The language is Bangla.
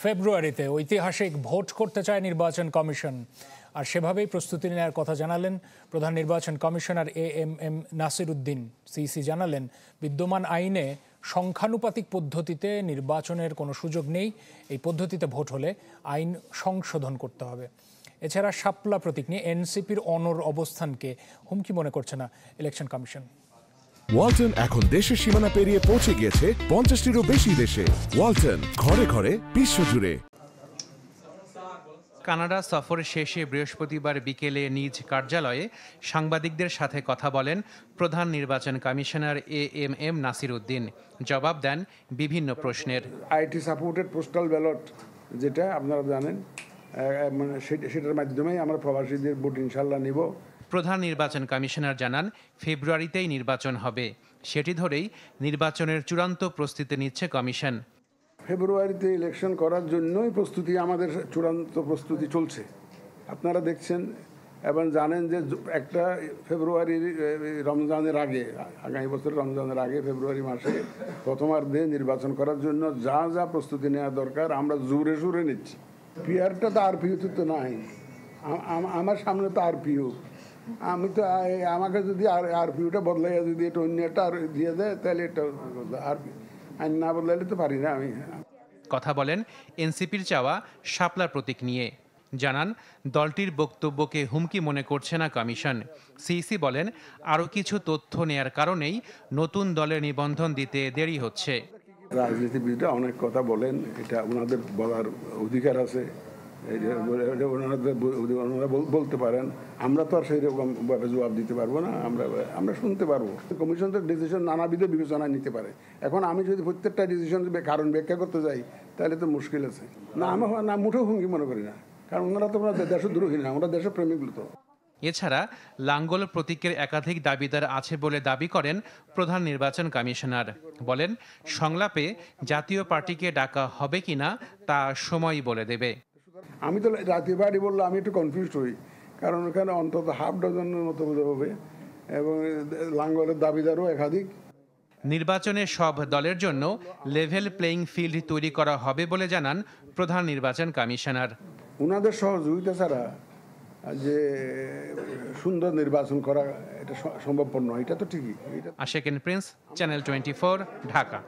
ফেব্রুয়ারিতে ঐতিহাসিক ভোট করতে চায় নির্বাচন কমিশন, আর সেভাবেই প্রস্তুতি নেওয়ার কথা জানালেন প্রধান নির্বাচন commissioner AMM Nasir Uddin. CEC জানালেন, বিদ্যমান আইনে সংখ্যানুপাতিক পদ্ধতিতে নির্বাচনের কোনো সুযোগ নেই। এই পদ্ধতিতে ভোট হলে আইন সংশোধন করতে হবে। এছাড়া শাপলা প্রতীক নিয়ে এনসিপির অনড় অবস্থানকে হুমকি মনে করছে না ইলেকশন কমিশন। ওয়ালটন এখন দেশের সীমানা পেরিয়ে পৌঁছে গিয়েছে 50টিরও বেশি দেশে। ওয়ালটন, ঘরে ঘরে বিশ্বজুড়ে। কানাডা সফর শেষে বৃহস্পতিবার বিকেলে নিজ কার্যালয়ে সাংবাদিকদের সাথে কথা বলেন প্রধান নির্বাচন কমিশনার এএমএম নাসির উদ্দিন। জবাব দেন বিভিন্ন প্রশ্নের। আইটি সাপোর্টেড পোস্টাল ব্যালট, যেটা আপনারা জানেন, মানে সেটার মাধ্যমেই আমরা প্রবাসীদের ভোট ইনশাল্লাহ নিব। প্রধান নির্বাচন কমিশনার জানান, ফেব্রুয়ারিতেই নির্বাচন হবে। সেটি ধরেই নির্বাচনের চূড়ান্ত প্রস্তুতি নিচ্ছে কমিশন। ফেব্রুয়ারিতে ইলেকশন করার জন্যই প্রস্তুতি, আমাদের চূড়ান্ত প্রস্তুতি চলছে। আপনারা দেখছেন এবং জানেন যে একটা ফেব্রুয়ারির রমজানের আগে, আগামী বছর রমজানের আগে ফেব্রুয়ারি মাসে প্রথমার্ধে নির্বাচন করার জন্য যা যা প্রস্তুতি নেওয়া দরকার আমরা জোরে সোরে নিচ্ছি। পিআরটা তো আরপিইউতে তো নাই, আমার সামনে তো আরপিইউ। আমি তো আমাকে যদি আরপিইউটা বদলাইয়া যদি এটা অন্য একটা দিয়ে দেয় তাহলে এটা আইন না বদলাইলে তো পারি না আমি। কথা বলেন এনসিপির চাওয়া শাপলা প্রতীক নিয়ে। জানান, দলটির বক্তব্যকে হুমকি মনে করছে না কমিশন। সিইসি বলেন, আরও কিছু তথ্য নেয়ার কারণেই নতুন দলের নিবন্ধন দিতে দেরি হচ্ছে। রাজনীতিবিদরা অনেক কথা বলেন, এটা ওনাদের বলার অধিকার আছে, ওনারা বলতে পারেন। আমরা তো আর সেই রকম জবাব দিতে পারবো না, আমরা শুনতে পারবো। কমিশন তো ডিসিশন নানাবিধ বিবেচনায় নিতে পারে। এখন আমি যদি প্রত্যেকটা ডিসিশন কারণ ব্যাখ্যা করতে যাই তাহলে তো মুশকিল আছে। না, আমি না মুঠেও হুমকি মনে করি না, কারণ ওনারা তো দেশদ্রোহী না, আমরা দেশপ্রেমিক তো। এছাড়া লাঙ্গল প্রতীকের একাধিক দাবিদার আছে বলে দাবি করেন প্রধান নির্বাচন কমিশনার। বলেন, সংলাপে জাতীয় পার্টিকে ডাকা হবে কিনা তা সময়ই বলে দেবে। আমি তো জাতীয় পার্টি বললে আমি একটু কনফিউজড হই, কারণ ওখানে অন্তত হাফ ডজনের মতো হবে এবং লাঙ্গলের দাবিদারও একাধিক। নির্বাচনে সব দলের জন্য লেভেল প্লেইং ফিল্ড তৈরি করা হবে বলে জানান প্রধান নির্বাচন কমিশনার। ওনাদের সহযোগিতা ছাড়া যে সুন্দর নির্বাচন করা এটা সম্ভবপর নয়, এটা তো ঠিকই। আশেকিন প্রিন্স, চ্যানেল 24, ঢাকা।